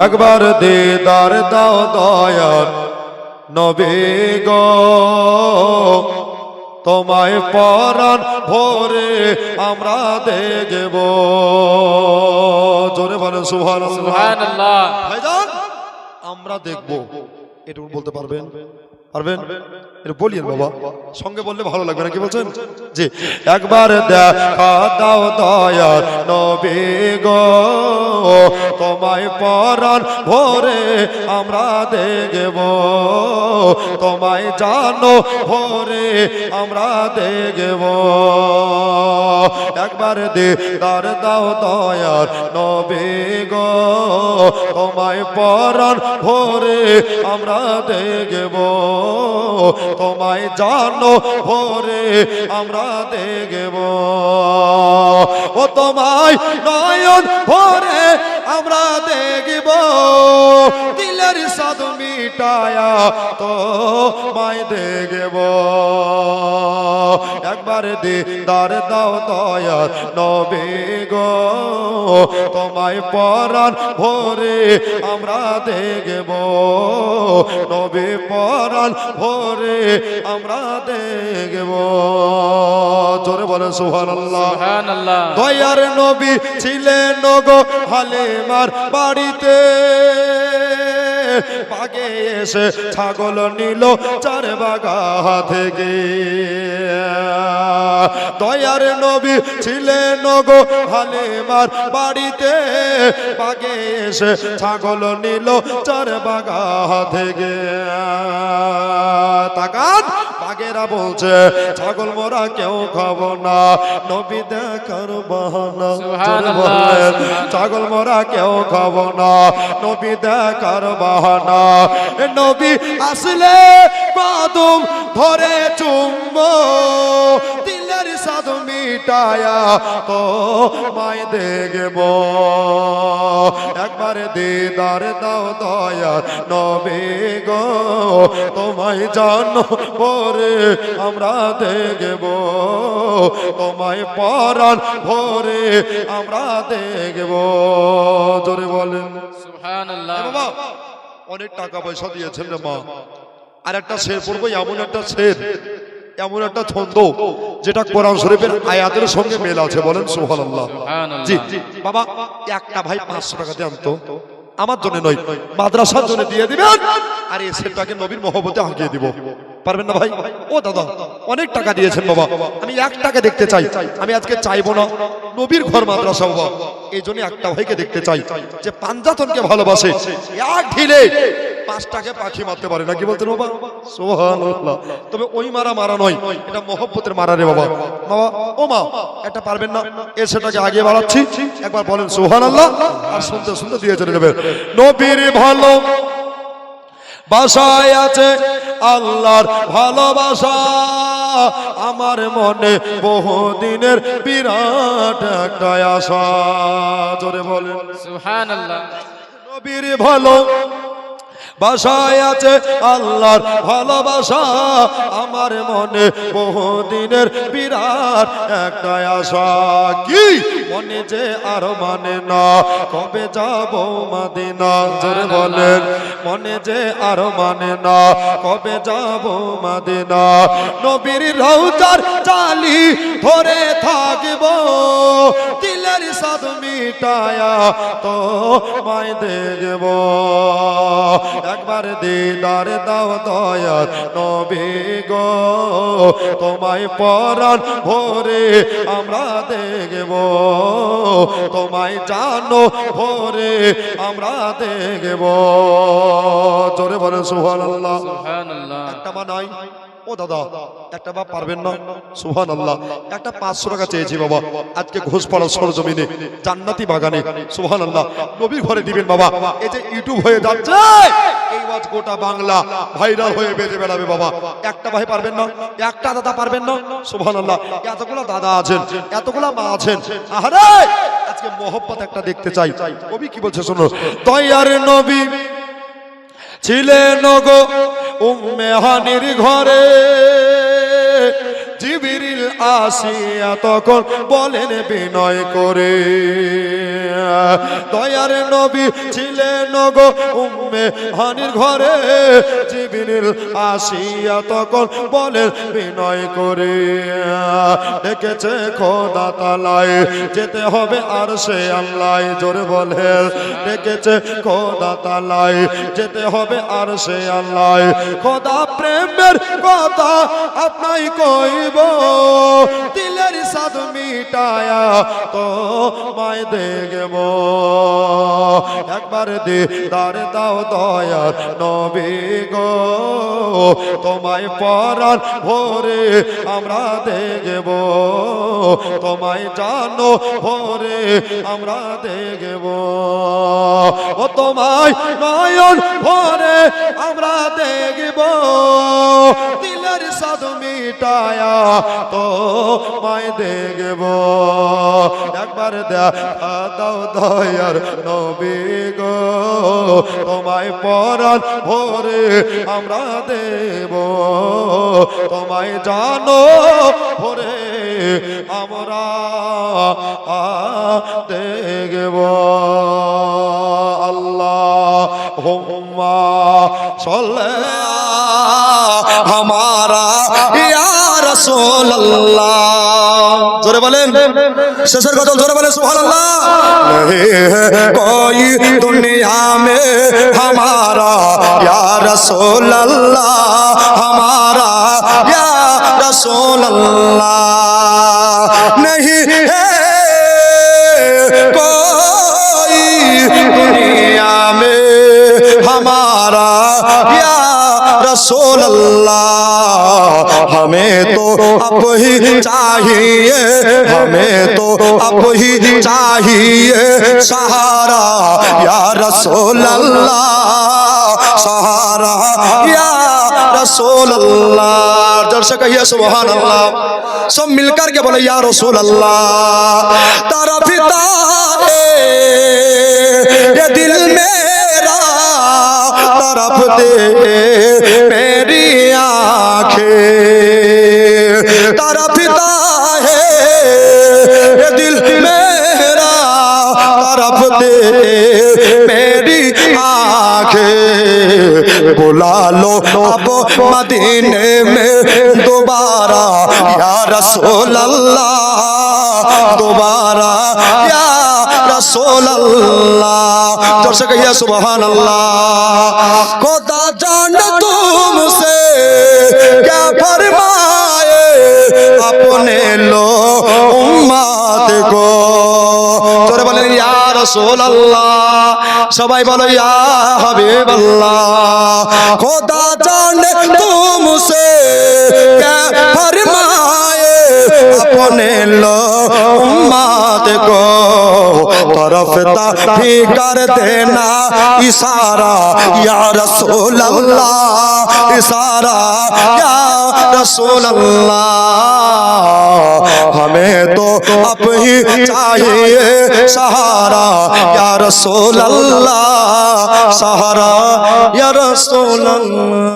একবার দিদার দাও দয়ার নবী গো, তোমায় পরাণ ভরে আমরা দেখব। জোরে বলেন সুবহানাল্লাহ। সুবহানাল্লাহ। ভাইজান আমরা দেখব, এটা বলতে পারবেন? পারবেন? এটা বলিয়েন বাবা, সঙ্গে বললে ভালো লাগবে না, কি বলছেন? জি, একবার দেখা দাও দয়ার নবী গো, তোমায় পরাণ ভরে আমরা দেখব, তোমায় জানো ভরে আমরা দেখব। একবার দিদার দাও দয়ার নবী গো, তোমায় পরাণ ভরে আমরা দেখব, তোমায় জানো ভরে আমরা দেখব। ও তোমায় নয়ন ভরে আমরা দেখব, দিলের সাদ মিটায়া তোমায় দেখব। একবার দিদার দাও দয়ার নবী গো, তোমায় পরাণ ভরে আমরা দেখব, নবী পরাণ ভরে আমরা দেখব। জোরে বলেন সুবহানাল্লাহ। সুবহানাল্লাহ। দয়ার নবী ছিলেন গো হালিমার বাড়িতে, বাগে এসে ছাগল নিল চার বাগা থেকে। দয়ার নবী ছিলেন গো হালিমার বাড়িতে, বাগে এসে ছাগল নিল চার বাগা থেকে। তাকান, বাগেরা বলছে ছাগল মোরা কেউ খাবো না, নবী দেখার বাহানা। সুবহানাল্লাহ। ছাগল মোরা কেউ খাবো না, নবী দেখার বাহানা। নবী আসলে কদম ধরে চুম্ব, দিলের সাদ মিটায়া তো মায় দেখব। একবার দিদার দাও দয়ার নবী গো, তোমায় জানো ভরে আমরা দেখব, তোমায় পরাণ ভরে আমরা দেখব। জোরে বলেন সুবহানাল্লাহ। বাবা। অনেক টাকা পয়সা দিয়েছেন রে মা, আর একটা শের পড়বো, এমন একটা শের, এমন একটা ছন্দ যেটা কোরআন শরীফের আয়াতের সঙ্গে মেল আছে। বলেন সুবহানাল্লাহ। জি বাবা, একটা ভাই 500 টাকা দেন তো, আমার জন্য নয়, মাদ্রাসার জন্য দিয়ে দিবেন, আর এই শেরটাকে নবীর মহব্বতে আগিয়ে দিব। পারবেন না ভাই? ও দাদা, অনেক টাকা দিয়েছেন বাবা, আমি 1 টাকা দেখতে চাই। আমি আজকে চাইবো না, নবীর ঘর মাদ্রাসা বাবা, এই জন্য একটা ভাইকে দেখতে চাই যে পাঞ্জাতনকে ভালোবাসে, এক ঢিলে 5টাকে পাখি মারতে পারে না। কি বলতেন বাবা? সুবহানাল্লাহ। তবে ওই মারা মারা নয়, এটা মহব্বতের মারা রে বাবা। বাবা ও মা, এটা পারবেন না, এ সেটাকে আগে বাড়াচ্ছি, একবার বলেন সুবহানাল্লাহ, আর শুনতে শুনতে দিয়ে চলে যাবেন। নবীর ভালো বাসায় আছে আল্লাহর ভালোবাসা, আমার মনে বহুদিনের বিরাট একটা আশা। জোরে বলেন সুবহানাল্লাহ। নবীর ভালো বাসায় আছে আল্লাহর ভালোবাসা, আমার মনে বহুদিনের বিরাট একটা আশা। কি মনে যে আর মানে না, কবে যাব মদিনা। জোরে বলেন, মনে যে আর মানে না, কবে যাব মদিনা। নবীর রওজার জালি ধরে থাকব, দিলের সাদ মিটায়া তো মায় দেখব। একবার দিদার দাও দয়ার নবী গো, তোমায় পরাণ ভরে আমরা দেখব, তোমায় জানো ভরে আমরা দেখব। জোরে বলেন সুবহানাল্লাহ। সুবহানাল্লাহ। একটা মা নাই ও দাদা, একটা বাপ পারবেন না? সুবহানাল্লাহ। একটা 500 টাকা চেয়েছি বাবা, আজকে ঘোষপাড়া সরজমিনে জান্নাতি বাগানে, সুবহানাল্লাহ, নবীর ঘরে দিবেন বাবা। এই যে ইউটিউব হয়ে যাচ্ছে, এই ওয়াজ গোটা বাংলা ভাইরাল হয়ে বেজে বেড়াবে বাবা। একটা ভাই পারবেন না? একটা দাদা পারবেন না? সুবহানাল্লাহ। এতগুলো দাদা আছেন, এতগুলো মা আছেন, আরে আজকে মোহব্বত একটা দেখতে চাই। কবি কি বলছে শোনো। দয়ার নবী ছিলেন গো উম্মে হানির ঘরে, জিবরিল আসিয়া তখন বলেন বিনয় করে, দয়ার নবী ছিলেন গো উম্মে হানির ঘরে, জিবরিল আসিয়া তখন বলেন বিনয় করে, ডেকেছে খোদা তাআলায় যেতে হবে আরশে আল্লাহ, জোরে বলে ডেকেছে খোদা তাআলায় যেতে হবে আরশে আল্লাহ, খোদা প্রেমের কথা আপনাই কইব, দিলের সাদ মিটায়া তো মায় দেখব, একবার দিদার দাও দয়ার নবী গো, তোমায় পরাণ ভরে আমরা দেখব, তোমায় জানো ভরে আমরা দেখব, ও তোমায় নয়ন ভরে আমরা দেখব, দিলের সাদ মিটায়া তো মায় দেখব, একবার দেখা দাও দয়ার নবী গো, তোমায় পরাণ ভরে আমরা দেব, তোমায় জানো ভরে আমরা দেখব। আল্লাহুম্মা সাল্লি হামারা ইয়া রাসূলুল্লাহ, জোরে বলেন শেষের কথা, জোরে বলেন সুবহানাল্লাহ। कोई दुनिया में हमारा या रसूल अल्लाह, हमारा या रसूल अल्लाह नहीं है कोई दुनिया में हमारा या रसूल अल्लाह, हमें तो अब ही चाहिए, हमें तो अब ही चाहिए सहारा या रसूल अल्लाह, सहारा या रसूल अल्लाह, जोर से कहिए सुभान अल्लाह, सब मिलकर के बोले या रसूल अल्लाह, तारा पिता ये दिल मेरा तरफ दे मेरी आंखें, तारा पिता है ये दिल मेरा तरफ दे मेरी आंखें, बुला लो अब मदीने में दोबारा या रसूल अल्लाह, दोबारा या रसूल अल्लाह, जोर से कहिए सुभान अल्लाह। खुदा जाने तुमसे क्या फरमाए, अपने लो उम्मत को, जोरे बोलें या रसूल अल्लाह, सबाई बोलो या हबीब अल्लाह, खुदा जाने तुमसे क्या फरमाए, अपने लो उम्मत को तरफ ही कर देना इशारा या रसूल अल्लाह, इशारा या रसूल अल्लाह, हमें तो अब ही चाहिए सहारा या रसूल अल्लाह, सहारा या रसूल अल्लाह।